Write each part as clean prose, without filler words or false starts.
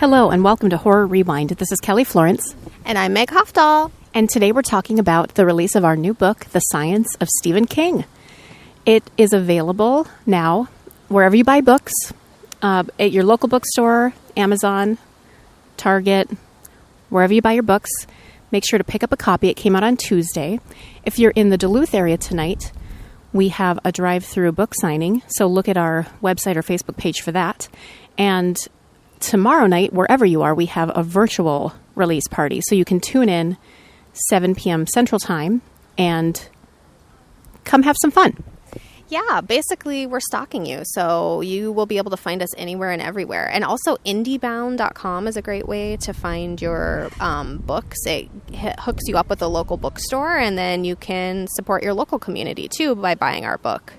Hello and welcome to Horror Rewind. This is Kelly Florence. And I'm Meg Hofdahl. And today we're talking about the release of our new book, The Science of Stephen King. It is available now wherever you buy books, at your local bookstore, Amazon, Target, wherever you buy your books. Make sure to pick up a copy. It came out on Tuesday. If you're in the Duluth area tonight, we have a drive-through book signing, so look at our website or Facebook page for that. And tomorrow night, wherever you are, we have a virtual release party, so you can tune in 7 p.m. Central Time and come have some fun. Yeah, basically we're stalking you, so you will be able to find us anywhere and everywhere. And also indiebound.com is a great way to find your books. It hooks you up with a local bookstore, and then you can support your local community too by buying our book.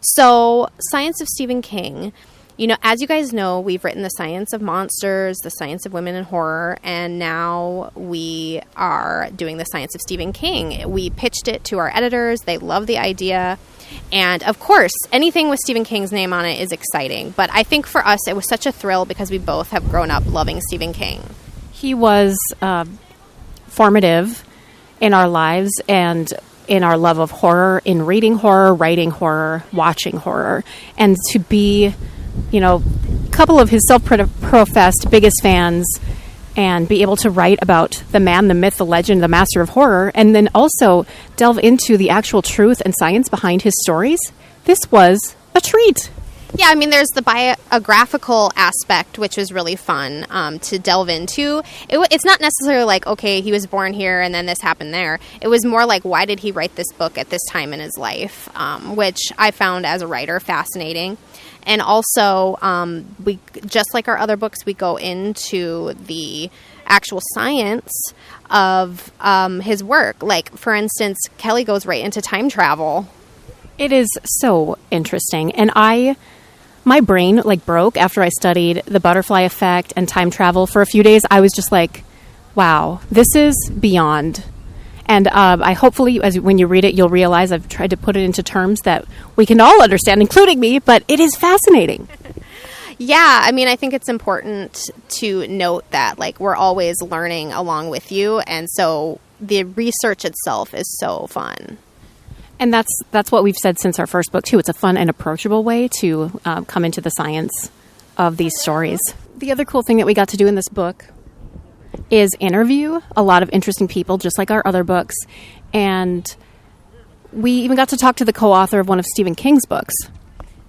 So, Science of Stephen King. You know, as you guys know, we've written The Science of Monsters, The Science of Women in Horror, and now we are doing The Science of Stephen King. We pitched it to our editors. They love the idea. And, of course, anything with Stephen King's name on it is exciting. But I think for us, it was such a thrill because we both have grown up loving Stephen King. He was formative in our lives and in our love of horror, in reading horror, writing horror, watching horror. And to be, you know, a couple of his self-professed biggest fans and be able to write about the man, the myth, the legend, the master of horror, and then also delve into the actual truth and science behind his stories, this was a treat. Yeah, I mean, there's the biographical aspect, which was really fun to delve into. It's not necessarily like, okay, he was born here and then this happened there. It was more like, why did he write this book at this time in his life, which I found as a writer fascinating. And also, we just like our other books, we go into the actual science of his work. Like, for instance, Kelly goes right into time travel. It is so interesting. And my brain broke after I studied the butterfly effect and time travel for a few days. I was just like, wow, this is beyond. And I hopefully, when you read it, you'll realize I've tried to put it into terms that we can all understand, including me, but it is fascinating. Yeah, I mean, I think it's important to note that, we're always learning along with you, and so the research itself is so fun. And that's what we've said since our first book, too. It's a fun and approachable way to come into the science of these stories. The other cool thing that we got to do in this book is interview a lot of interesting people, just like our other books. And we even got to talk to the co-author of one of Stephen King's books.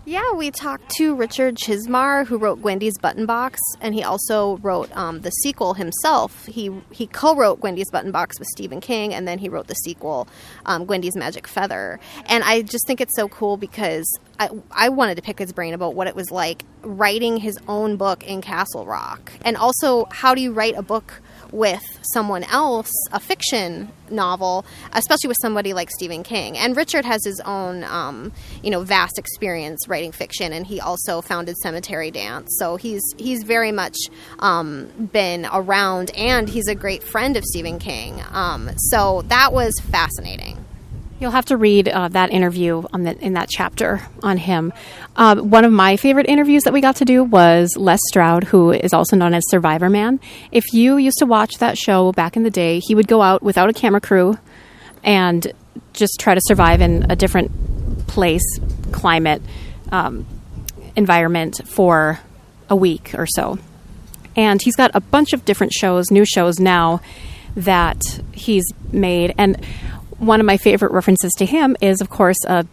Yeah, we talked to Richard Chizmar, who wrote Gwendy's Button Box, and he also wrote the sequel himself. He co-wrote Gwendy's Button Box with Stephen King, and then he wrote the sequel, Gwendy's Magic Feather. And I just think it's so cool because I wanted to pick his brain about what it was like writing his own book in Castle Rock. And also, how do you write a book with someone else, a fiction novel, especially with somebody like Stephen King. And Richard has his own, vast experience writing fiction, and he also founded Cemetery Dance. So he's very much been around, and he's a great friend of Stephen King. So that was fascinating. You'll have to read that interview in that chapter on him. One of my favorite interviews that we got to do was Les Stroud, who is also known as Survivor Man. If you used to watch that show back in the day, he would go out without a camera crew and just try to survive in a different place, climate, environment for a week or so. And he's got a bunch of different shows, new shows now that he's made. And one of my favorite references to him is, of course, a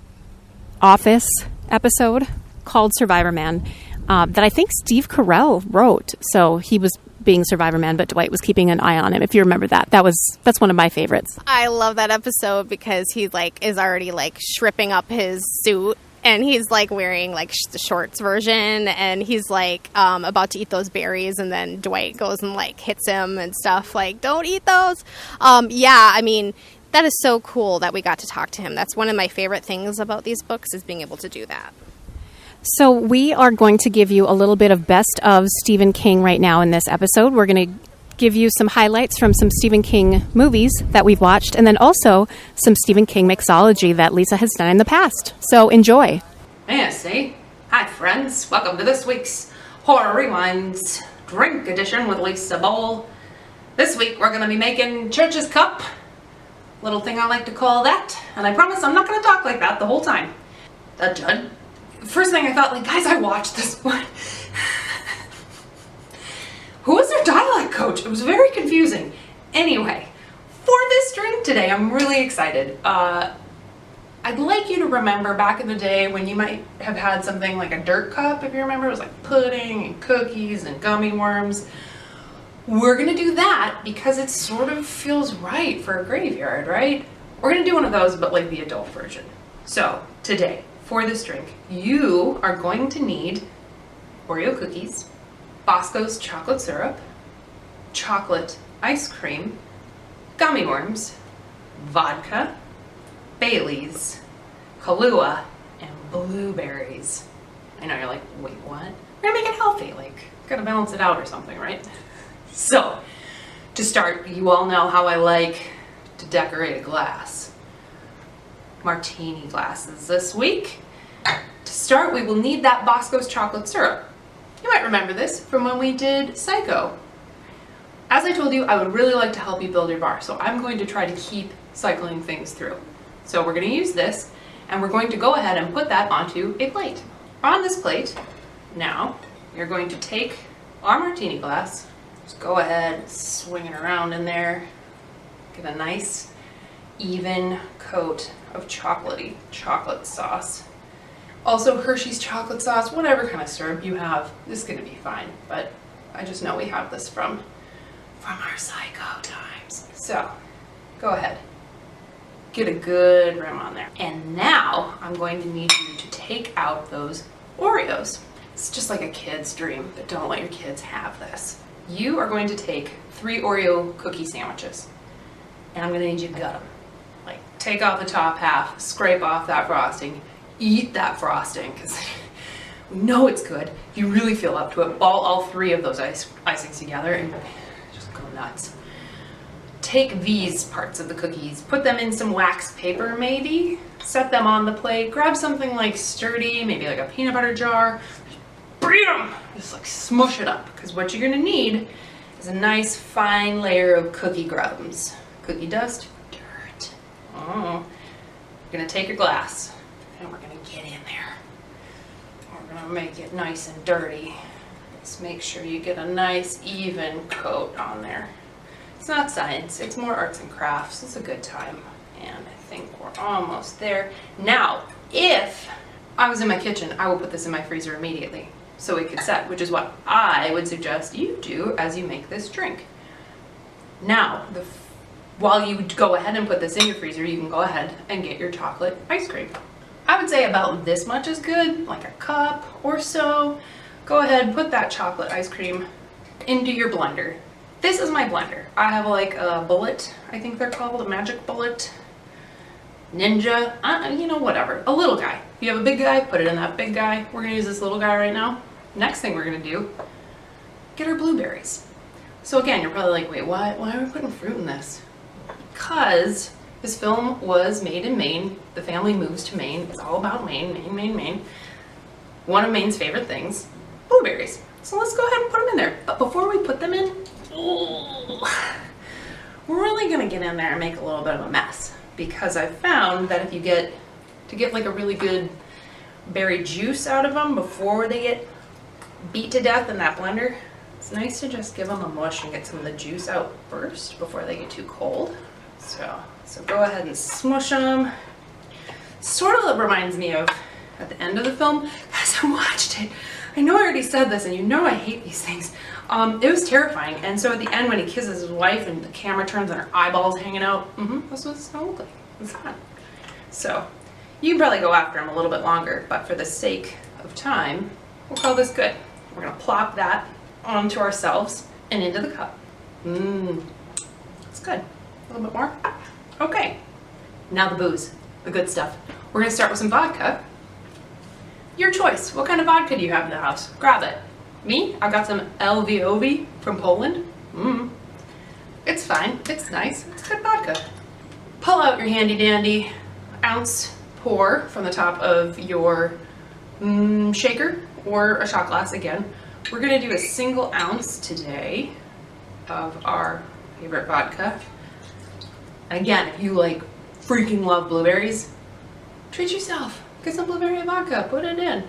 Office episode called Survivor Man that I think Steve Carell wrote. So he was being Survivor Man, but Dwight was keeping an eye on him. If you remember that, that's one of my favorites. I love that episode because he is already stripping up his suit. And he's wearing the shorts version, and he's about to eat those berries, and then Dwight goes and hits him and stuff. Don't eat those. Yeah, I mean, that is so cool that we got to talk to him. That's one of my favorite things about these books, is being able to do that. So we are going to give you a little bit of best of Stephen King right now in this episode. We're going to give you some highlights from some Stephen King movies that we've watched, and then also some Stephen King mixology that Lisa has done in the past. So enjoy. Yeah, see? Hi, friends. Welcome to this week's Horror Rewinds drink edition with Lisa Bowl. This week we're going to be making Church's Cup. Little thing I like to call that. And I promise I'm not going to talk like that the whole time. That Judd. First thing I thought, like, guys, I watched this one. Who was their dialect coach? It was very confusing. Anyway, for this drink today, I'm really excited. I'd like you to remember back in the day when you might have had something like a dirt cup, if you remember. It was like pudding and cookies and gummy worms. We're gonna do that because it sort of feels right for a graveyard, right? We're gonna do one of those, but like the adult version. So today, for this drink, you are going to need Oreo cookies, Bosco's chocolate syrup, chocolate ice cream, gummy worms, vodka, Bailey's, Kahlua, and blueberries. I know you're like, wait, what? We're gonna make it healthy, like, gotta balance it out or something, right? So, to start, you all know how I like to decorate a glass. Martini glasses this week. To start, we will need that Bosco's chocolate syrup. You might remember this from when we did Psycho. As I told you, I would really like to help you build your bar, so I'm going to try to keep cycling things through. So we're going to use this, and we're going to go ahead and put that onto a plate. On this plate, now, you're going to take our martini glass, just go ahead, swing it around in there, get a nice, even coat of chocolate sauce. Also, Hershey's chocolate sauce, whatever kind of syrup you have, this is going to be fine, but I just know we have this from our Psycho times. So, go ahead. Get a good rim on there. And now I'm going to need you to take out those Oreos. It's just like a kid's dream, but don't let your kids have this. You are going to take 3 Oreo cookie sandwiches, and I'm going to need you to gut them. Like, take off the top half, scrape off that frosting, eat that frosting, because we know it's good. If you really feel up to it, ball all 3 of those icings together and just go nuts. Take these parts of the cookies, put them in some wax paper maybe, set them on the plate, grab something like sturdy, maybe like a peanut butter jar, beat them, just like smush it up, because what you're gonna need is a nice fine layer of cookie crumbs. Cookie dust, dirt. Oh. You're gonna take your glass, and we're gonna get in there. We're gonna make it nice and dirty. Just make sure you get a nice even coat on there. It's not science, it's more arts and crafts. It's a good time. And I think we're almost there. Now, if I was in my kitchen, I would put this in my freezer immediately so it could set, which is what I would suggest you do as you make this drink. Now, while you go ahead and put this in your freezer, you can go ahead and get your chocolate ice cream. I would say about this much is good, like a cup or so. Go ahead, put that chocolate ice cream into your blender. This is my blender. I have like a bullet, I think they're called, a magic bullet, ninja, you know, whatever, a little guy. If you have a big guy, put it in that big guy. We're gonna use this little guy right now. Next thing we're gonna do, get our blueberries. So again, you're probably like, wait, why are we putting fruit in this? Because this film was made in Maine. The family moves to Maine. It's all about Maine, Maine. One of Maine's favorite things, blueberries. So let's go ahead and put them in there. But before we put them in, we're really gonna get in there and make a little bit of a mess, because I found that if you get like a really good berry juice out of them before they get beat to death in that blender, it's nice to just give them a mush and get some of the juice out first before they get too cold. So go ahead and smush them. Sort of reminds me of at the end of the film, as I watched it. I know I already said this, and you know I hate these things. It was terrifying, and so at the end when he kisses his wife and the camera turns and her eyeballs hanging out, that's what it's gonna look like. It's fun. So, you can probably go after him a little bit longer, but for the sake of time, we'll call this good. We're gonna plop that onto ourselves and into the cup. It's good. A little bit more. Okay, now the booze, the good stuff. We're gonna start with some vodka. Your choice. What kind of vodka do you have in the house? Grab it. Me, I got some Lvovi from Poland. It's fine. It's nice. It's good vodka. Pull out your handy dandy ounce pour from the top of your shaker or a shot glass again. We're gonna do a single ounce today of our favorite vodka. And again, if you like freaking love blueberries, treat yourself. Get some blueberry vodka, put it in.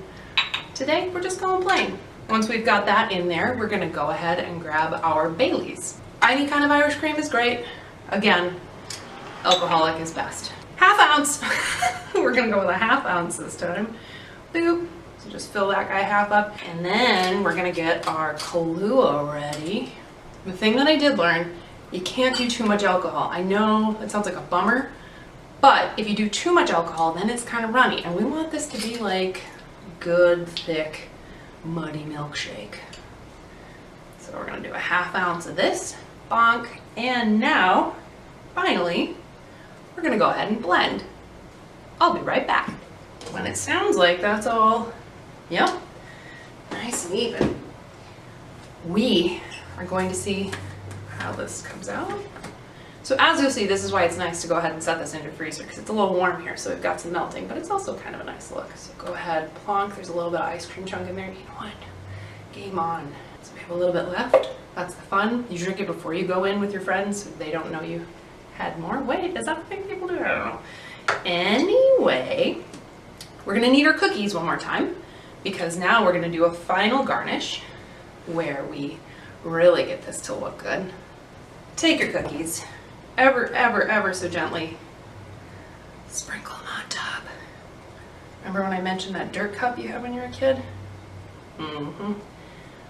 Today, we're just going plain. Once we've got that in there, we're gonna go ahead and grab our Baileys. Any kind of Irish cream is great. Again, alcoholic is best. Half ounce. We're gonna go with a half ounce this time. Boop. So just fill that guy half up. And then we're gonna get our Kahlua ready. The thing that I did learn, you can't do too much alcohol. I know that sounds like a bummer, but if you do too much alcohol, then it's kind of runny. And we want this to be like good, thick, muddy milkshake. So we're gonna do a half ounce of this, bonk. And now, finally, we're gonna go ahead and blend. I'll be right back. When it sounds like that's all, yep, nice and even, we are going to see how this comes out. So as you'll see, this is why it's nice to go ahead and set this in your freezer, because it's a little warm here, so we've got some melting, but it's also kind of a nice look. So go ahead, plonk, there's a little bit of ice cream chunk in there. You know what? Game on. So we have a little bit left. That's the fun. You drink it before you go in with your friends, so they don't know you had more. Wait, is that the thing people do? I don't know. Anyway, we're gonna need our cookies one more time, because now we're gonna do a final garnish where we really get this to look good. Take your cookies, ever so gently sprinkle them on top. Remember when I mentioned that dirt cup you had when you were a kid?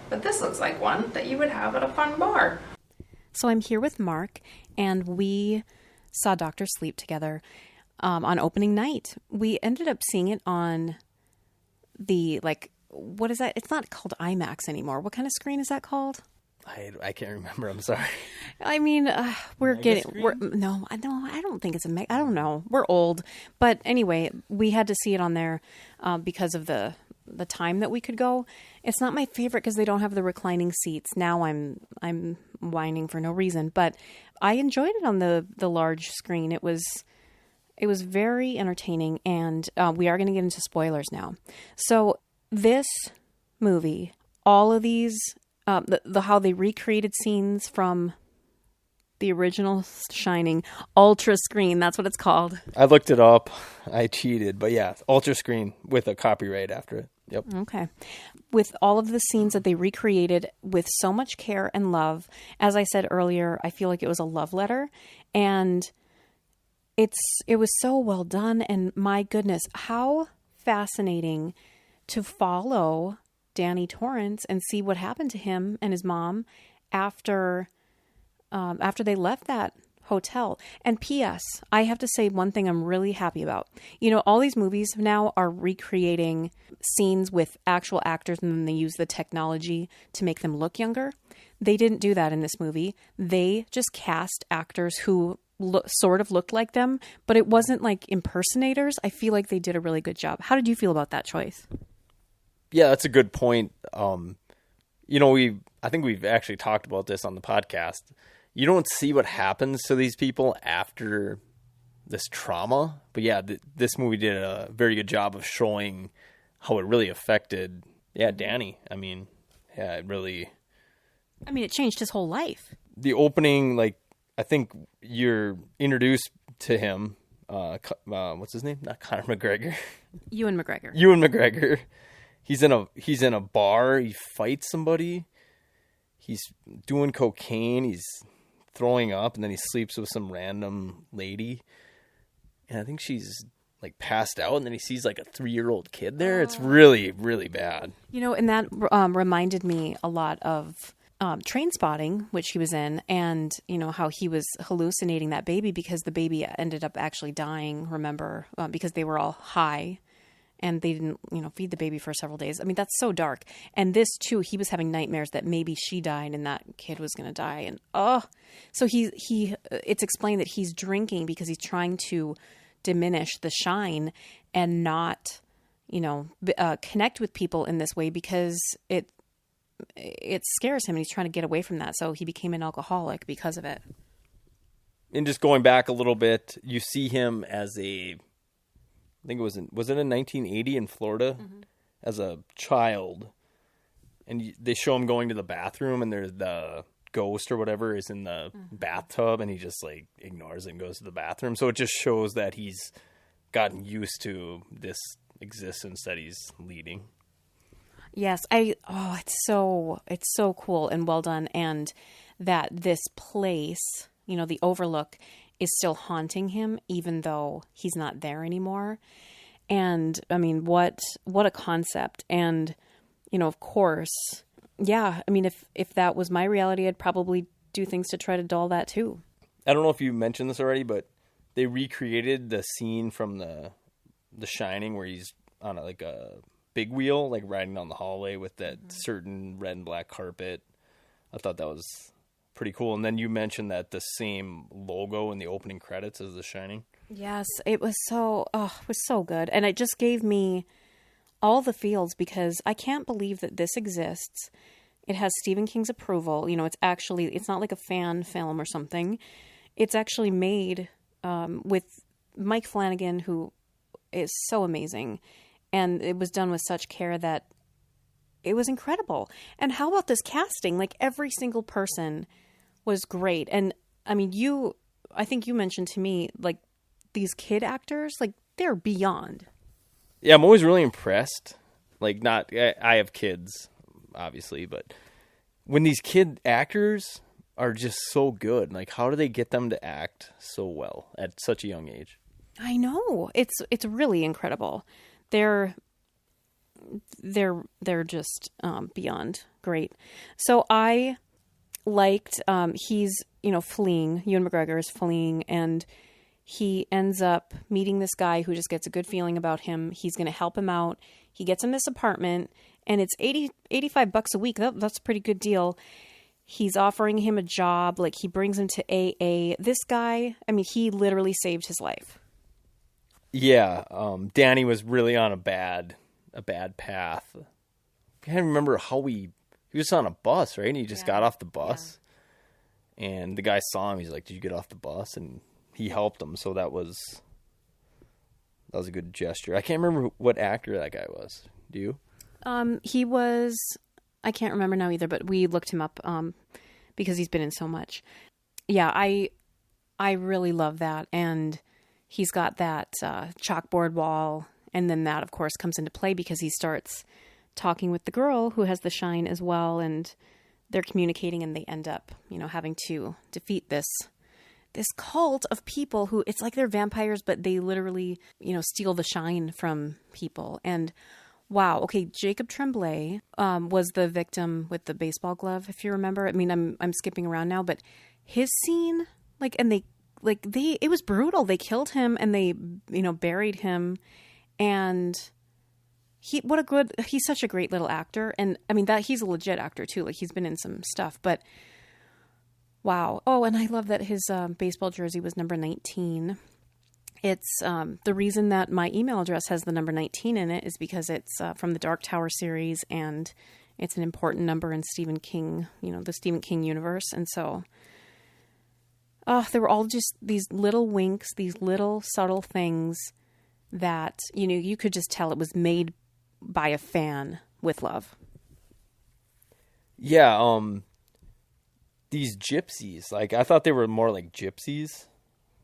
But this looks like one that you would have at a fun bar. So I'm here with Mark, and we saw Dr. Sleep together on opening night. We ended up seeing it on the, like, what is that? It's not called IMAX anymore. What kind of screen is that called? I can't remember. I'm sorry. I mean, I don't think it's I don't know. We're old. But anyway, we had to see it on there because of the time that we could go. It's not my favorite because they don't have the reclining seats. Now I'm whining for no reason, but I enjoyed it on the large screen. It was very entertaining, and we are going to get into spoilers now. So this movie, all of these, how they recreated scenes from the original Shining, Ultra Screen, that's what it's called. I looked it up. I cheated, but yeah, Ultra Screen with a copyright after it. Yep. Okay. With all of the scenes that they recreated with so much care and love, as I said earlier, I feel like it was a love letter, and it was so well done. And my goodness, how fascinating to follow Danny Torrance and see what happened to him and his mom after they left that hotel. And P.S., I have to say one thing I'm really happy about. You know, all these movies now are recreating scenes with actual actors, and then they use the technology to make them look younger. They didn't do that in this movie. They just cast actors who sort of looked like them, but it wasn't like impersonators. I feel like they did a really good job. How did you feel about that choice? Yeah, that's a good point. You know, I think we've actually talked about this on the podcast. You don't see what happens to these people after this trauma. But yeah, this movie did a very good job of showing how it really affected, Danny. I mean, it changed his whole life. The opening, like, I think you're introduced to him. What's his name? Not Conor McGregor. Ewan McGregor. Ewan McGregor. He's in a bar. He fights somebody. He's doing cocaine. He's throwing up, and then he sleeps with some random lady. And I think she's like passed out, and then he sees like a 3-year-old kid there. It's really, really bad. You know, and that reminded me a lot of Trainspotting, which he was in, and you know how he was hallucinating that baby because the baby ended up actually dying. Remember, because they were all high. And they didn't, feed the baby for several days. I mean, that's so dark. And this, too, he was having nightmares that maybe she died and that kid was going to die. And, so it's explained that he's drinking because he's trying to diminish the shine and not, connect with people in this way because it scares him and he's trying to get away from that. So he became an alcoholic because of it. And just going back a little bit, you see him as I think was it in 1980 in Florida as a child and they show him going to the bathroom, and there's the ghost or whatever is in the bathtub, and he just like ignores it and goes to the bathroom. So it just shows that he's gotten used to this existence that he's leading. Yes, it's so cool and well done, and that this place, the Overlook, is still haunting him even though he's not there anymore. And I mean, what a concept. And of course, yeah, I mean, if that was my reality, I'd probably do things to try to dull that too. I don't know if you mentioned this already, but they recreated the scene from the Shining where he's on a big wheel, like riding down the hallway with that certain red and black carpet. I thought that was pretty cool. And then you mentioned that the same logo in the opening credits as The Shining. Yes, it was so good. And it just gave me all the feels because I can't believe that this exists. It has Stephen King's approval. It's not like a fan film or something. It's actually made with Mike Flanagan, who is so amazing. And it was done with such care that it was incredible. And how about this casting? Like, every single person was great. And I mean, I think you mentioned to me, like, these kid actors, like, they're beyond. Yeah, I'm always really impressed. Like, I have kids, obviously, but when these kid actors are just so good, like, how do they get them to act so well at such a young age? I know. It's really incredible. They're just beyond great. So I liked he's fleeing. Ewan McGregor is fleeing, and he ends up meeting this guy who just gets a good feeling about him. He's going to help him out. He gets him this apartment, and it's $85 a week. That's a pretty good deal. He's offering him a job. Like, he brings him to AA. This guy, I mean, he literally saved his life. Yeah, Danny was really on a bad path. I can't remember how he was on a bus, right? And he just got off the bus, and the guy saw him. He's like, "Did you get off the bus?" And he helped him. So that was a good gesture. I can't remember what actor that guy was. Do you? He was. I can't remember now either, but we looked him up because he's been in so much. Yeah, I really love that, and he's got that chalkboard wall, and then that, of course, comes into play because he starts talking with the girl who has the shine as well, and they're communicating, and they end up, having to defeat this cult of people who, it's like they're vampires, but they literally, steal the shine from people. And wow, okay, Jacob Tremblay was the victim with the baseball glove, if you remember. I mean, I'm skipping around now, but his scene, it was brutal. They killed him and they, buried him, and he's such a great little actor. And I mean, that he's a legit actor too. Like, he's been in some stuff, but wow. Oh, and I love that his baseball jersey was number 19. It's the reason that my email address has the number 19 in it is because it's from the Dark Tower series, and it's an important number in Stephen King, the Stephen King universe. And so there were all just these little winks, these little subtle things that, you could just tell it was made by a fan with love. Yeah, these gypsies, like, I thought they were more like gypsies.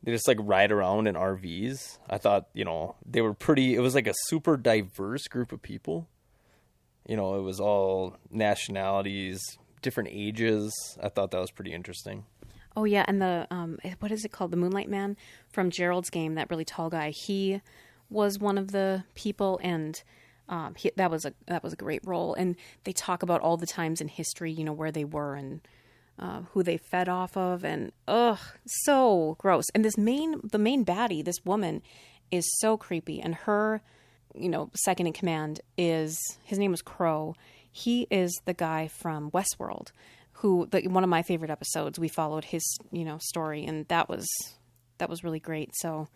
They just, like, ride around in RVs. I thought, they were it was like a super diverse group of people. It was all nationalities, different ages. I thought that was pretty interesting. Oh, yeah, and the, what is it called? The Moonlight Man from Gerald's Game, that really tall guy. He was one of the people, and that was a great role. And they talk about all the times in history, where they were and who they fed off of, and so gross. And the main baddie, this woman, is so creepy, and her, second in command his name was Crow. He is the guy from Westworld, who, one of my favorite episodes, we followed his, story, and that was really great. So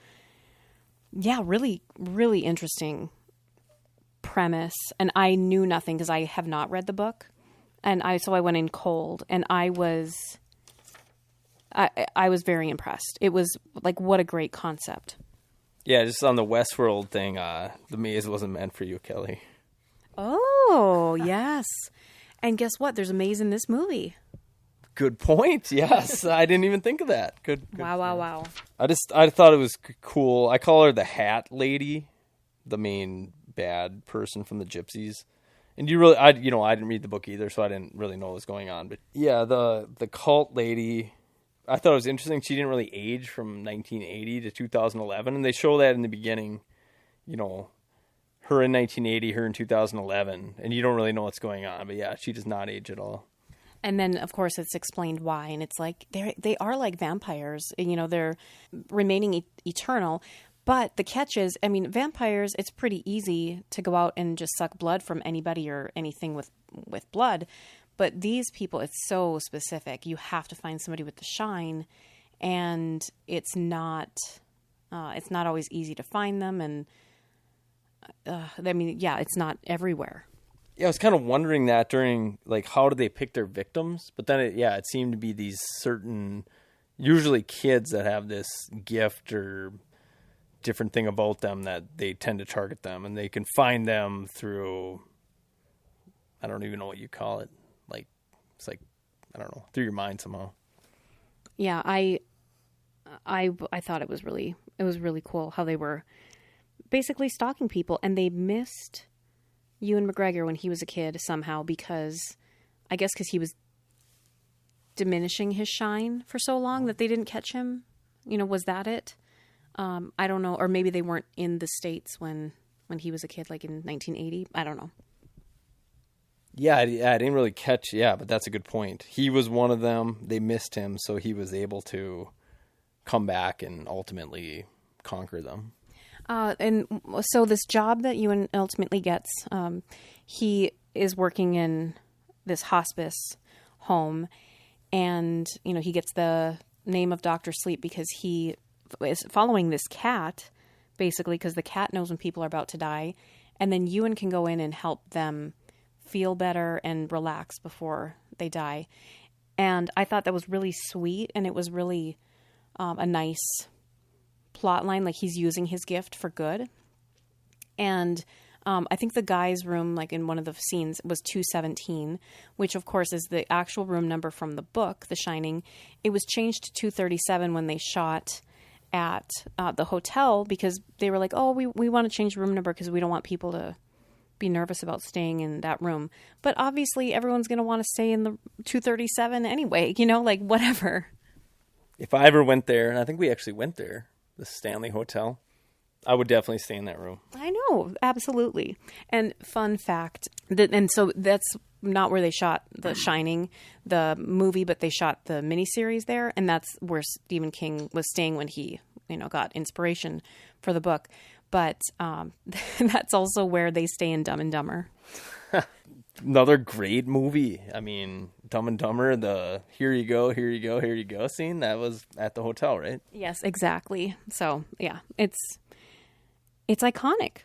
yeah, really, really interesting premise. And I knew nothing because I have not read the book. And I went in cold, and I was very impressed. It was like, what a great concept. Yeah, just on the Westworld thing, the maze wasn't meant for you, Kelly. Oh, yes. And guess what? There's a maze in this movie. Good point. Yes, I didn't even think of that. Good. Wow. I thought it was cool. I call her the Hat Lady, the main bad person from the Gypsies. And I didn't read the book either, so I didn't really know what was going on. But yeah, the cult lady, I thought it was interesting. She didn't really age from 1980 to 2011, and they show that in the beginning. Her in 1980, her in 2011, and you don't really know what's going on. But yeah, she does not age at all. And then, of course, it's explained why. And it's like they are like vampires. They're remaining eternal. But the catch is, vampires, it's pretty easy to go out and just suck blood from anybody or anything with blood. But these people, it's so specific. You have to find somebody with the shine. And it's not always easy to find them. And, it's not everywhere. Yeah, I was kind of wondering that during, how do they pick their victims? But then, it seemed to be these certain, usually kids that have this gift or different thing about them that they tend to target them. And they can find them through, I don't even know what you call it. It's I don't know, through your mind somehow. Yeah, I thought it was really cool how they were basically stalking people. And they missed Ewan McGregor when he was a kid somehow because he was diminishing his shine for so long that they didn't catch him. Was that it? I don't know. Or maybe they weren't in the States when he was a kid, like in 1980. I don't know. Yeah, I didn't really catch. Yeah, but that's a good point. He was one of them. They missed him, so he was able to come back and ultimately conquer them. And so this job that Ewan ultimately gets, he is working in this hospice home, and he gets the name of Dr. Sleep because he is following this cat, basically because the cat knows when people are about to die, and then Ewan can go in and help them feel better and relax before they die. And I thought that was really sweet, and it was really a nice plot line, like he's using his gift for good. And I think the guy's room, like in one of the scenes, was 217, which of course is the actual room number from the book, The Shining. It was changed to 237 when they shot at the hotel because they were like, oh, we want to change room number because we don't want people to be nervous about staying in that room. But obviously everyone's going to want to stay in the 237 anyway, whatever. If I ever went there, and I think we actually went there, the Stanley Hotel, I would definitely stay in that room. I know, absolutely. And fun fact, and so that's not where they shot The Shining, the movie, but they shot the miniseries there, and that's where Stephen King was staying when he, got inspiration for the book. But that's also where they stay in Dumb and Dumber. Another great movie. Dumb and Dumber, the here you go scene, that was at the hotel, right? Yes, exactly. So, yeah, it's iconic.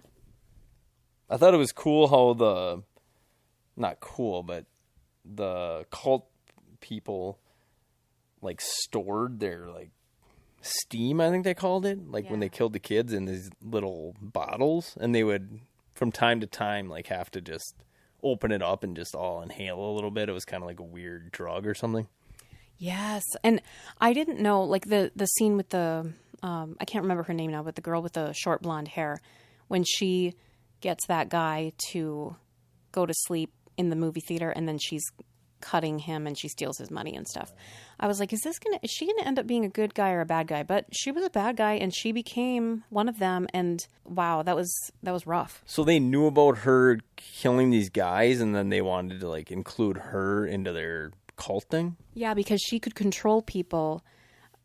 I thought it was cool how not cool, but the cult people, stored their, steam, I think they called it, when they killed the kids in these little bottles, and they would, from time to time, have to just open it up and just all inhale a little bit. It was kind of like a weird drug or something. Yes, and I didn't know, the scene with the, I can't remember her name now, but the girl with the short blonde hair, when she gets that guy to go to sleep in the movie theater, and then she's cutting him and she steals his money and stuff. I was like, is she gonna end up being a good guy or a bad guy? But she was a bad guy and she became one of them, and wow, that was rough. So they knew about her killing these guys, and then they wanted to include her into their cult thing? Yeah, because she could control people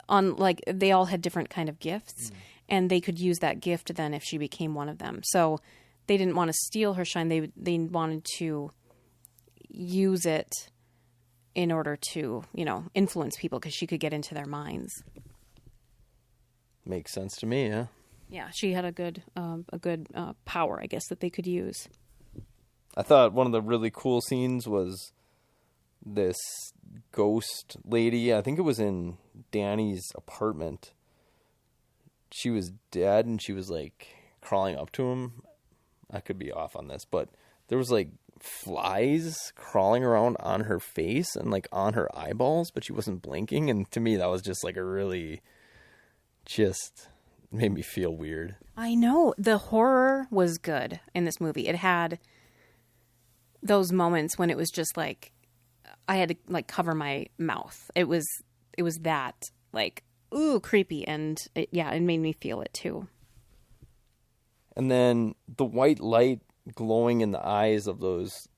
on they all had different kind of gifts, and they could use that gift then if she became one of them. So they didn't want to steal her shine. They wanted to use it in order to, influence people because she could get into their minds. Makes sense to me, yeah. Yeah, she had a good power, I guess, that they could use. I thought one of the really cool scenes was this ghost lady. I think it was in Danny's apartment. She was dead and she was crawling up to him. I could be off on this, but there was flies crawling around on her face and like on her eyeballs, but she wasn't blinking. And to me, that was just like a really, just made me feel weird. I know. The horror was good in this movie. It had those moments when it was just like, I had to like cover my mouth. It was that like, ooh, creepy. And it made me feel it too. And then the white light glowing in the eyes of those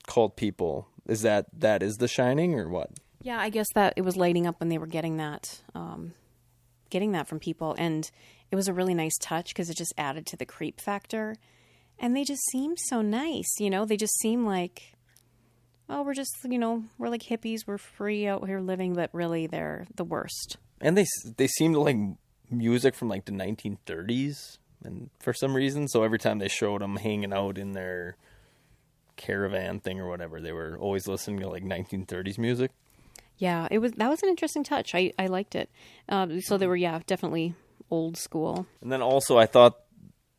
cult people, is that is The Shining or what? Yeah, I guess that it was lighting up when they were getting that from people. And it was a really nice touch because it just added to the creep factor. And they just seemed so nice, you know? They just seem like, oh, we're just, you know, we're like hippies. We're free out here living, but really they're the worst. And they seem to like music from like the 1930s. And for some reason, so every time they showed them hanging out in their caravan thing or whatever, they were always listening to like 1930s music. Yeah, that was an interesting touch. I liked it. So they were, definitely old school. And then also I thought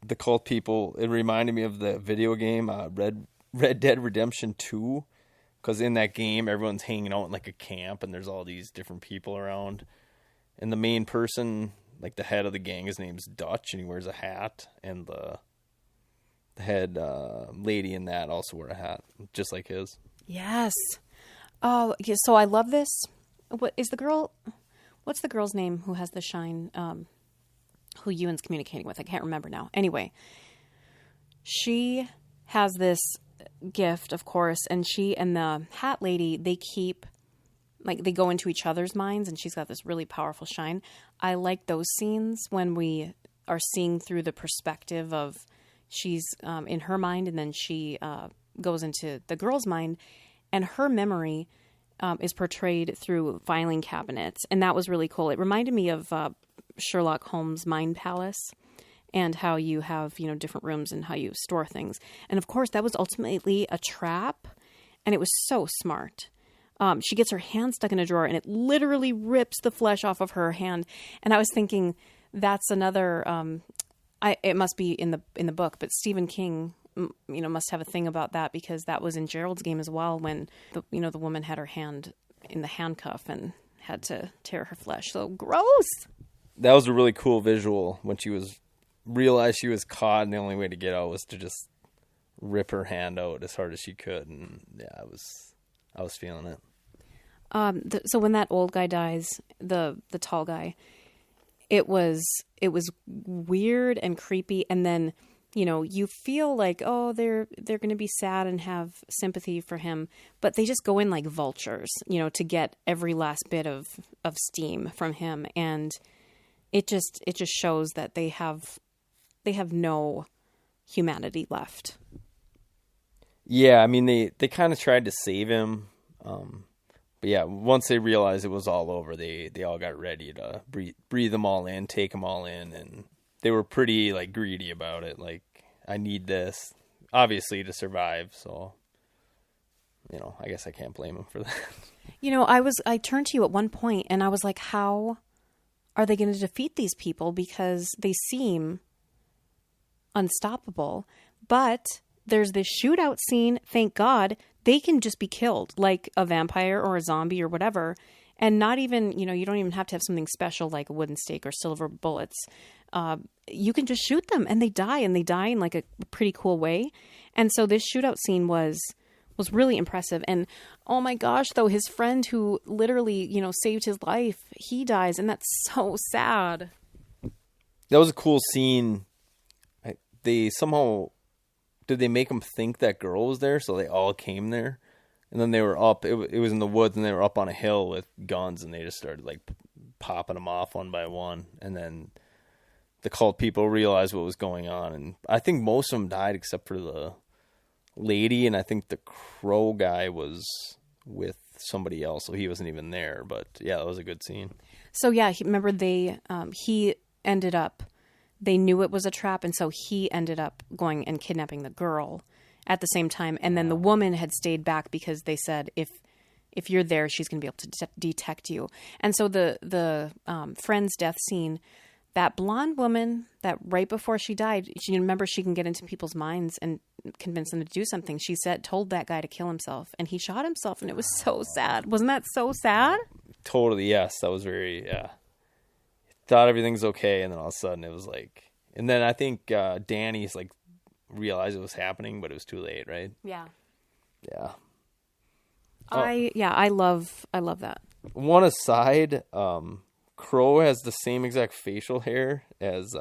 the cult people, it reminded me of the video game Red Dead Redemption 2, because in that game everyone's hanging out in like a camp and there's all these different people around. And the main person, like the head of the gang, his name's Dutch, and he wears a hat, and the head lady in that also wore a hat, just like his. Yes. Oh, yeah, so I love this. What's the girl's name who has the shine, who Ewan's communicating with? I can't remember now. Anyway, she has this gift, of course, and she and the hat lady, they go into each other's minds, and she's got this really powerful shine. I like those scenes when we are seeing through the perspective of she's in her mind, and then she goes into the girl's mind, and her memory is portrayed through filing cabinets, and that was really cool. It reminded me of Sherlock Holmes' Mind Palace, and how you have, you know, different rooms and how you store things. And of course, that was ultimately a trap, and it was so smart. She gets her hand stuck in a drawer, and it literally rips the flesh off of her hand. And I was thinking, that's another. It must be in the book, but Stephen King, you know, must have a thing about that, because that was in Gerald's Game as well, when the woman had her hand in the handcuff and had to tear her flesh. So gross. That was a really cool visual when she realized she was caught, and the only way to get out was to just rip her hand out as hard as she could. And yeah, I was feeling it. So when that old guy dies, the tall guy, it was weird and creepy. And then, you know, you feel like, oh, they're going to be sad and have sympathy for him, but they just go in like vultures, you know, to get every last bit of steam from him. And it just shows that they have no humanity left. Yeah, I mean, they kind of tried to save him. But yeah, once they realized it was all over, they all got ready to breathe them all in, take them all in. And they were pretty like greedy about it. Like, I need this, obviously, to survive. So, you know, I guess I can't blame them for that. You know, I turned to you at one point and I was like, how are they going to defeat these people? Because they seem unstoppable. But there's this shootout scene. Thank God they can just be killed like a vampire or a zombie or whatever. And not even, you know, you don't even have to have something special like a wooden stake or silver bullets. You can just shoot them and they die in like a pretty cool way. And so this shootout scene was really impressive. And oh my gosh, though, his friend who literally, you know, saved his life, he dies. And that's so sad. That was a cool scene. They somehow, did they make them think that girl was there? So they all came there. And then they were up, it was in the woods, and they were up on a hill with guns, and they just started like popping them off one by one. And then the cult people realized what was going on. And I think most of them died except for the lady, and I think the crow guy was with somebody else, so he wasn't even there. But yeah, that was a good scene. So yeah, remember he ended up, they knew it was a trap, and so he ended up going and kidnapping the girl at the same time. And then the woman had stayed back because they said, if you're there, she's going to be able to detect you. And so the friend's death scene, that blonde woman that right before she died, remember she can get into people's minds and convince him to do something. She told that guy to kill himself, and he shot himself, and it was so sad. Wasn't that so sad? Totally, yes. That was very, yeah. Thought everything's okay, and then all of a sudden it was like... And then I think Danny's like realized it was happening, but it was too late, right? Yeah. Yeah. I love that. One aside, Crow has the same exact facial hair as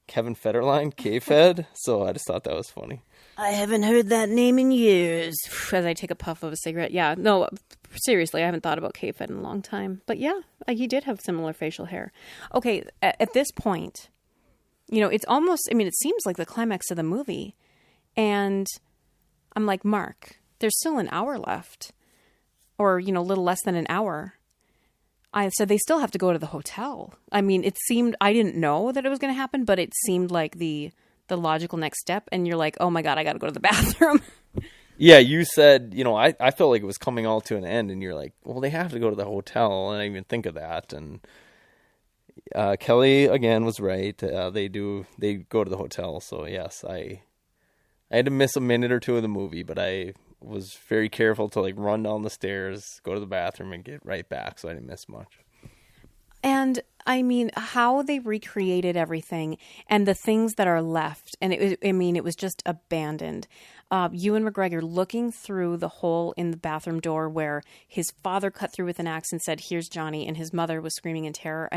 Kevin Federline, K-Fed, so I just thought that was funny. I haven't heard that name in years. As I take a puff of a cigarette. Yeah, no, seriously, I haven't thought about K-Fed in a long time. But yeah, he did have similar facial hair. Okay, at this point, it's almost, it seems like the climax of the movie. And I'm like, Mark, there's still an hour left. Or, a little less than an hour. I said they still have to go to the hotel. It seemed, I didn't know that it was going to happen, but it seemed like the logical next step. And you're like, oh my God, I got to go to the bathroom. Yeah, you said, I felt like it was coming all to an end. And you're like, well, they have to go to the hotel. And I didn't even think of that. And Kelly, again, was right. They go to the hotel. So, yes, I had to miss a minute or two of the movie, but I was very careful to run down the stairs, go to the bathroom, and get right back, so I didn't miss much. And how they recreated everything and the things that are left, and it was just abandoned. Ewan McGregor looking through the hole in the bathroom door where his father cut through with an axe and said, "Here's Johnny," and his mother was screaming in terror.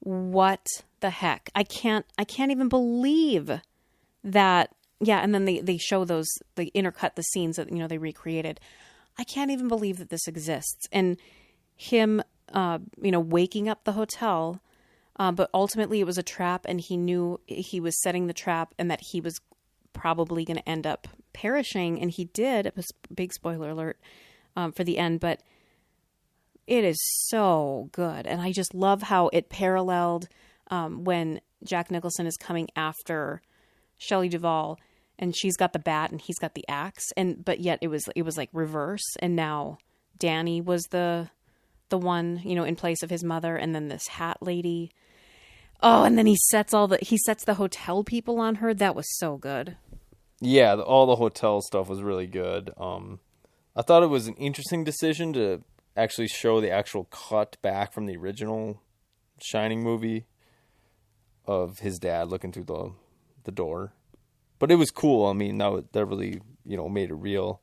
What the heck? I can't even believe that. Yeah, and then they show they intercut the scenes that, they recreated. I can't even believe that this exists. And him, waking up the hotel, but ultimately it was a trap, and he knew he was setting the trap and that he was probably going to end up perishing, and he did. It was a big spoiler alert for the end, but it is so good. And I just love how it paralleled when Jack Nicholson is coming after Shelley Duvall, and she's got the bat and he's got the axe, but yet it was like reverse, and now Danny was the one, in place of his mother, and then this hat lady. Oh, and then he sets the hotel people on her. That was so good. Yeah, all the hotel stuff was really good. I thought it was an interesting decision to actually show the actual cut back from the original Shining movie of his dad looking through the door. But it was cool. That really, made it real.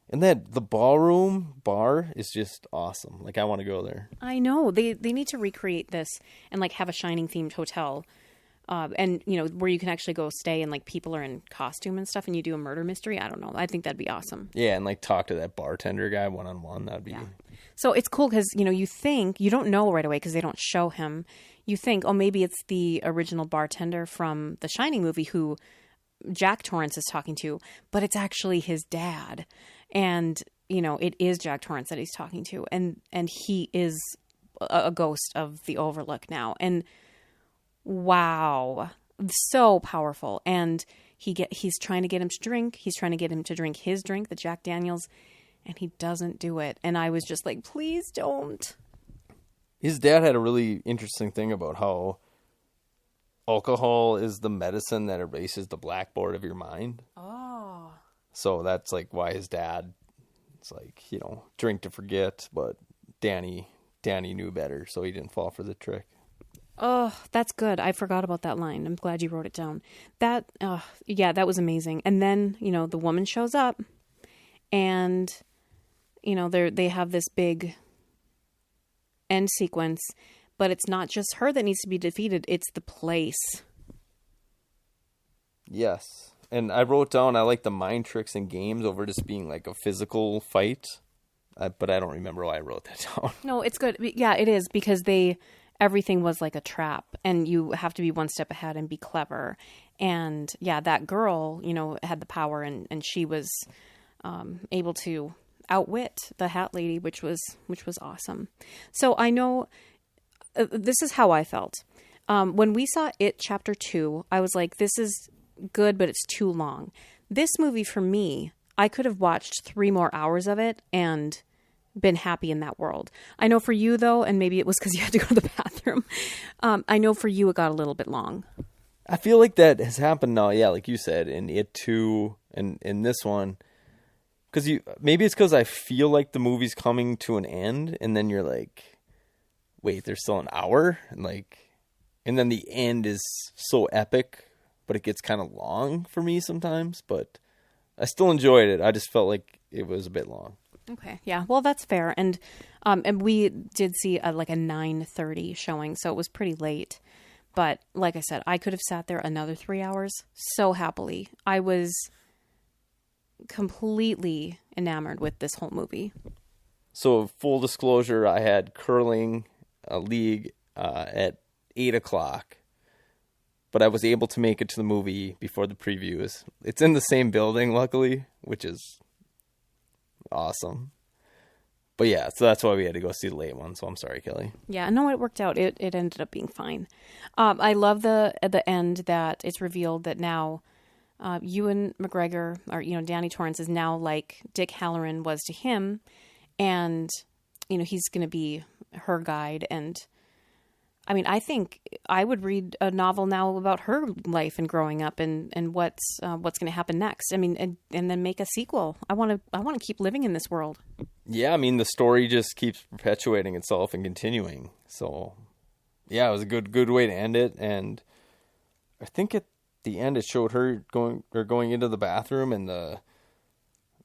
And then the ballroom bar is just awesome. I want to go there. I know. They need to recreate this and have a Shining themed hotel. And where you can actually go stay and people are in costume and stuff and you do a murder mystery. I don't know. I think that'd be awesome. Yeah. And talk to that bartender guy one-on-one. That'd be. Yeah. So it's cool because, you think, you don't know right away because they don't show him. You think, oh, maybe it's the original bartender from the Shining movie who Jack Torrance is talking to, but it's actually his dad. And, it is Jack Torrance that he's talking to. And he is a ghost of the Overlook now. And wow, so powerful. And he's trying to get him to drink. He's trying to get him to drink his drink, the Jack Daniels, and he doesn't do it. And I was just like, please don't. His dad had a really interesting thing about how alcohol is the medicine that erases the blackboard of your mind. Oh. So that's why his dad, it's drink to forget, but Danny knew better, so he didn't fall for the trick. Oh, that's good. I forgot about that line. I'm glad you wrote it down. That was amazing. And then, the woman shows up and, they have this big end sequence, but it's not just her that needs to be defeated. It's the place. Yes. And I wrote down, I like the mind tricks and games over just being a physical fight. But I don't remember why I wrote that down. No, it's good. Yeah, it is because everything was like a trap and you have to be one step ahead and be clever. And yeah, that girl, had the power and she was able to outwit the hat lady, which was awesome. So I know this is how I felt. When we saw It Chapter 2, I was like, this is good, but it's too long. This movie for me, I could have watched 3 more hours of it and been happy in that world. I know for you though, and maybe it was because you had to go to the bathroom. I know for you it got a little bit long. I feel like that has happened now. Yeah, like you said, in It 2 and in this one. Because maybe it's because I feel like the movie's coming to an end, and then you're like, wait, there's still an hour? And then the end is so epic, but it gets kind of long for me sometimes. But I still enjoyed it. I just felt like it was a bit long. Okay, yeah, well, that's fair. And we did see a 9:30 showing, so it was pretty late. But like I said, I could have sat there another 3 hours so happily. I was completely enamored with this whole movie. So full disclosure, I had curling league at 8 o'clock, but I was able to make it to the movie before the previews. It's in the same building, luckily, which is awesome. But yeah, so that's why we had to go see the late one. So I'm sorry, Kelly. Yeah, no, it worked out. It ended up being fine. I love at the end that it's revealed that now Ewan McGregor, or Danny Torrance, is now like Dick Hallorann was to him, and he's going to be her guide. And I mean, I think I would read a novel now about her life and growing up, and what's going to happen next. I mean, and then make a sequel. I want to keep living in this world. Yeah, I mean, the story just keeps perpetuating itself and continuing. So, yeah, it was a good way to end it. And I think at the end it showed her going into the bathroom, and the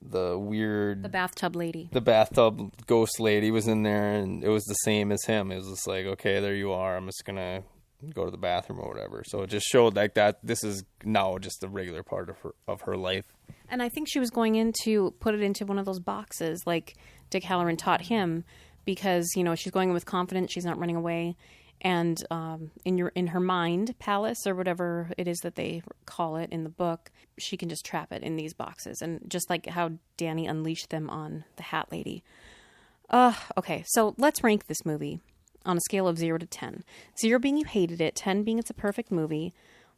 bathtub lady. The bathtub ghost lady was in there, and it was the same as him. It was just like, okay, there you are. I'm just going to go to the bathroom or whatever. So it just showed like that this is now just a regular part of her life. And I think she was going in to put it into one of those boxes like Dick Hallorann taught him, because, she's going in with confidence. She's not running away. And in her mind palace, or whatever it is that they call it in the book, she can just trap it in these boxes. And just like how Danny unleashed them on the Hat Lady. Okay, so let's rank this movie on a scale of 0 to 10. 0 being you hated it, 10 being it's a perfect movie.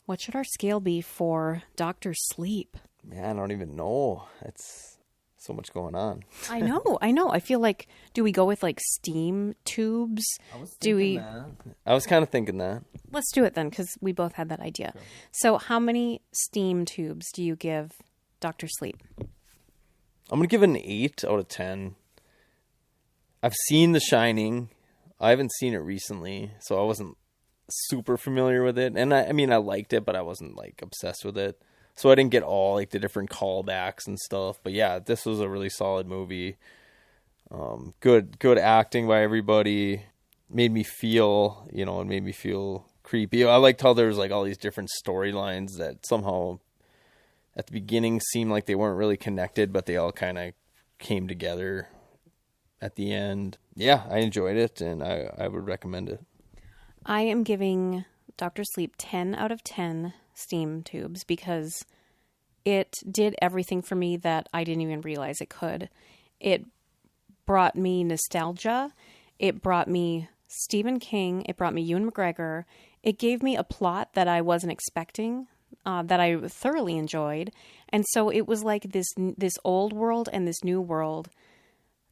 What should our scale be for Dr. Sleep? Man, I don't even know. It's so much going on. I know. I feel like, do we go with like steam tubes? I was kind of thinking that. Let's do it then, because we both had that idea. Okay. So how many steam tubes do you give Dr. Sleep? I'm going to give it an 8 out of 10. I've seen The Shining. I haven't seen it recently, so I wasn't super familiar with it. And I mean, I liked it, but I wasn't like obsessed with it. So I didn't get all like the different callbacks and stuff. But yeah, this was a really solid movie. Good acting by everybody. Made me feel, it made me feel creepy. I liked how there was like all these different storylines that somehow at the beginning seemed like they weren't really connected, but they all kind of came together at the end. Yeah, I enjoyed it, and I would recommend it. I am giving Dr. Sleep 10 out of 10 steam tubes, because it did everything for me that I didn't even realize it could. It brought me nostalgia. It brought me Stephen King. It brought me Ewan McGregor. It gave me a plot that I wasn't expecting, that I thoroughly enjoyed. And so it was like this old world and this new world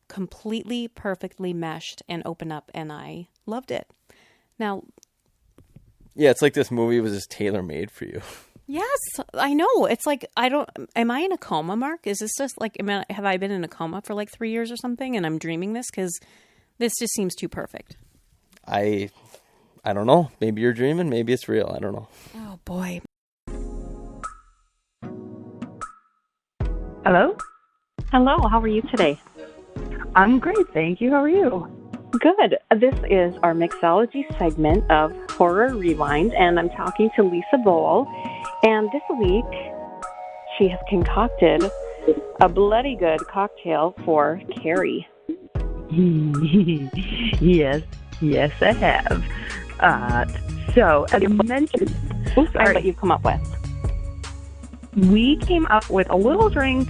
completely perfectly meshed and opened up, and I loved it. Now, yeah, it's like this movie was just tailor-made for you. Yes, I know. It's like, am I in a coma, Mark? Is this just like, have I been in a coma for like 3 years or something, and I'm dreaming this? Because this just seems too perfect. I don't know. Maybe you're dreaming. Maybe it's real. I don't know. Oh, boy. Hello? Hello, how are you today? I'm great, thank you. How are you? Good. This is our mixology segment of Horror Rewind, and I'm talking to Lisa Bowl. And this week, she has concocted a bloody good cocktail for Carrie. Yes, I have. So, as you mentioned... What you've come up with? We came up with a little drink.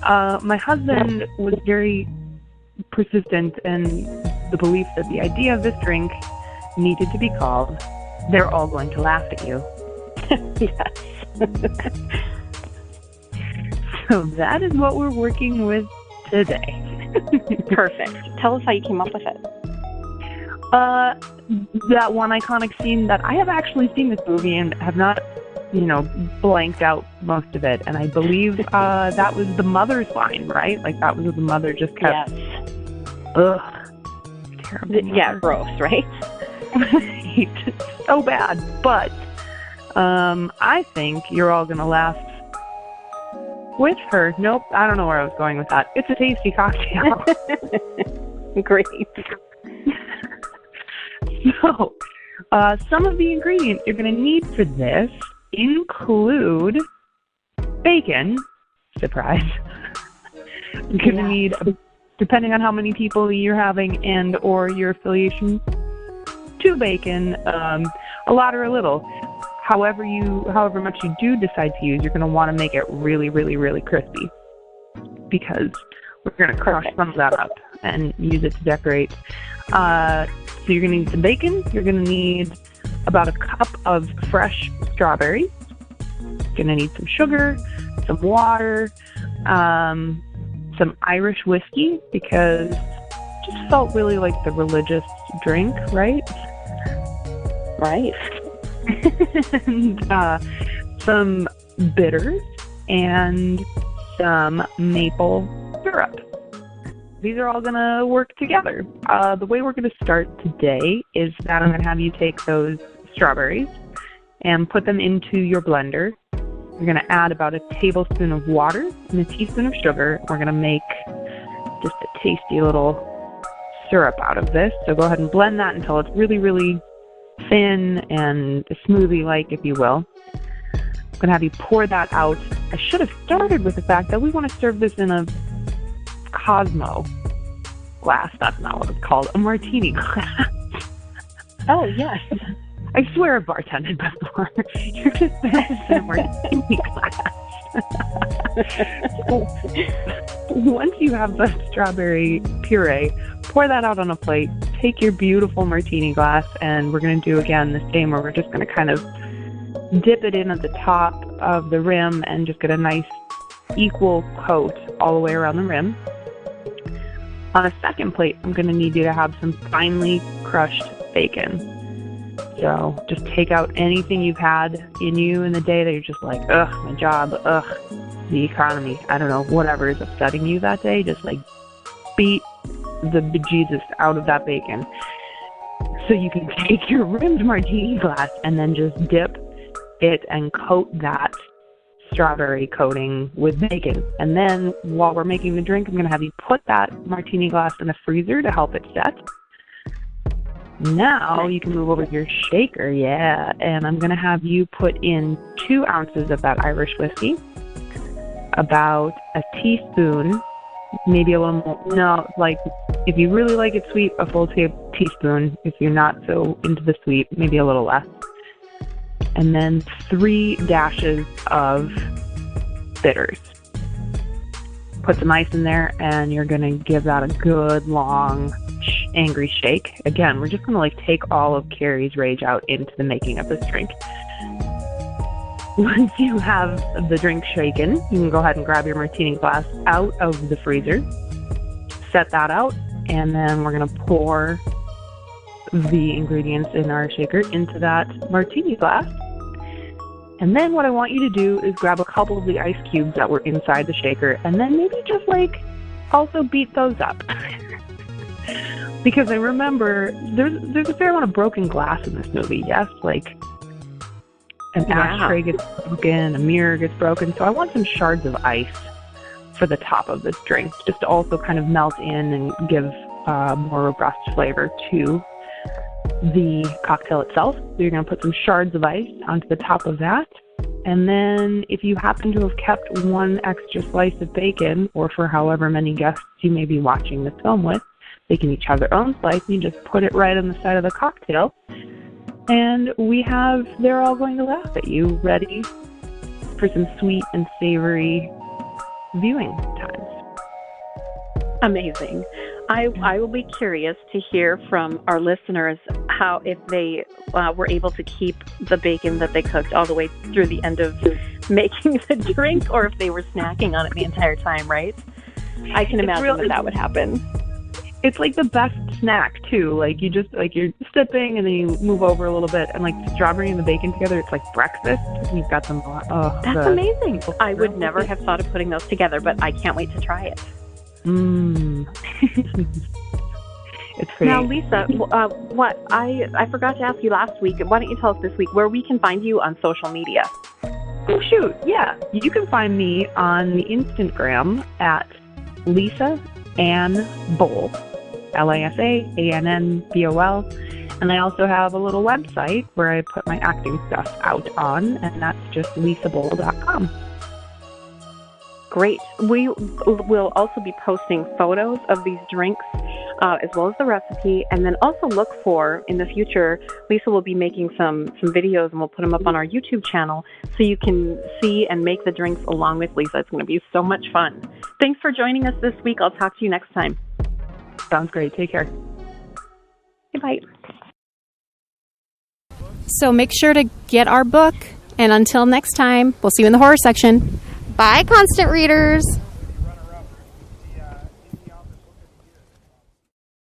My husband was very persistent in the belief that the idea of this drink needed to be called "They're All Going to Laugh at You." Yes. So that is what we're working with today. Perfect. Tell us how you came up with it. That one iconic scene that I have actually seen this movie and have not, blanked out most of it. And I believe that was the mother's line, right? Like that was what the mother just kept. Yes. Ugh. Terrible. Yeah, gross, right? It's so bad. But I think you're all going to laugh with her. Nope, I don't know where I was going with that. It's a tasty cocktail. Great. So, some of the ingredients you're going to need for this include bacon. Surprise. You're going to need, depending on how many people you're having and or your affiliation to bacon, a lot or a little. However much you do decide to use, you're going to want to make it really, really, really crispy, because we're going to crush some of that up and use it to decorate. So you're going to need some bacon. You're going to need about a cup of fresh strawberries. You're going to need some sugar, some water, some Irish whiskey, because it just felt really like the religious drink, right? Right. And some bitters and some maple syrup. These are all going to work together. The way we're going to start today is that I'm going to have you take those strawberries and put them into your blender. You're going to add about a tablespoon of water and a teaspoon of sugar. We're going to make just a tasty little syrup out of this. So go ahead and blend that until it's really, really thin and smoothie-like, if you will. I'm going to have you pour that out. I should have started with the fact that we want to serve this in a Cosmo glass. That's not what it's called. A martini glass. Oh, yes. I swear I've bartended before. You're just serve this in a martini glass. So, once you have the strawberry puree, pour that out on a plate. Take your beautiful martini glass, and we're going to do again the same, where we're just going to kind of dip it in at the top of the rim and just get a nice equal coat all the way around the rim. On a second plate, I'm going to need you to have some finely crushed bacon. So just take out anything you've had in you in the day that you're just like, ugh, my job, ugh, the economy, I don't know, whatever is upsetting you that day. Just like beat the bejesus out of that bacon. So you can take your rimmed martini glass and then just dip it and coat that strawberry coating with bacon. And then while we're making the drink, I'm going to have you put that martini glass in the freezer to help it set. Now you can move over to your shaker, and I'm going to have you put in 2 ounces of that Irish whiskey, about a teaspoon, maybe a little more, no, like if you really like it sweet, a full teaspoon. If you're not so into the sweet, maybe a little less. And then 3 dashes of bitters. Put some ice in there, and you're going to give that a good, long, angry shake. Again, we're just going to like take all of Carrie's rage out into the making of this drink. Once you have the drink shaken, you can go ahead and grab your martini glass out of the freezer. Set that out, and then we're going to pour the ingredients in our shaker into that martini glass. And then what I want you to do is grab a couple of the ice cubes that were inside the shaker, and then maybe just like also beat those up. Because I remember there's a fair amount of broken glass in this movie, yes? Like an ashtray gets broken, a mirror gets broken. So I want some shards of ice for the top of this drink, just to also kind of melt in and give more robust flavor to the cocktail itself. So you're going to put some shards of ice onto the top of that. And then if you happen to have kept 1 extra slice of bacon, or for however many guests you may be watching this film with, they can each have their own slice, and you just put it right on the side of the cocktail. And they're all going to laugh at you, ready for some sweet and savory viewing times. Amazing. I will be curious to hear from our listeners how, if they were able to keep the bacon that they cooked all the way through the end of making the drink, or if they were snacking on it the entire time, right? I can imagine that would happen. It's like the best snack too. Like you just like you're sipping and then you move over a little bit and like the strawberry and the bacon together. It's like breakfast. And you've got them. That's amazing. I would never have thought of putting those together, but I can't wait to try it. It's great. Now, Lisa, what I forgot to ask you last week. Why don't you tell us this week where we can find you on social media? Oh shoot, yeah. You can find me on the Instagram at Lisa Ann Bowl, LisaAnnBol, and I also have a little website where I put my acting stuff out on, and that's just lisabowl.com. Great. We will also be posting photos of these drinks as well as the recipe, and then also look for, in the future, Lisa will be making some videos and we'll put them up on our YouTube channel so you can see and make the drinks along with Lisa. It's going to be so much fun. Thanks for joining us this week. I'll talk to you next time. Sounds great. Take care. Goodbye. So make sure to get our book. And until next time, we'll see you in the horror section. Bye, constant readers.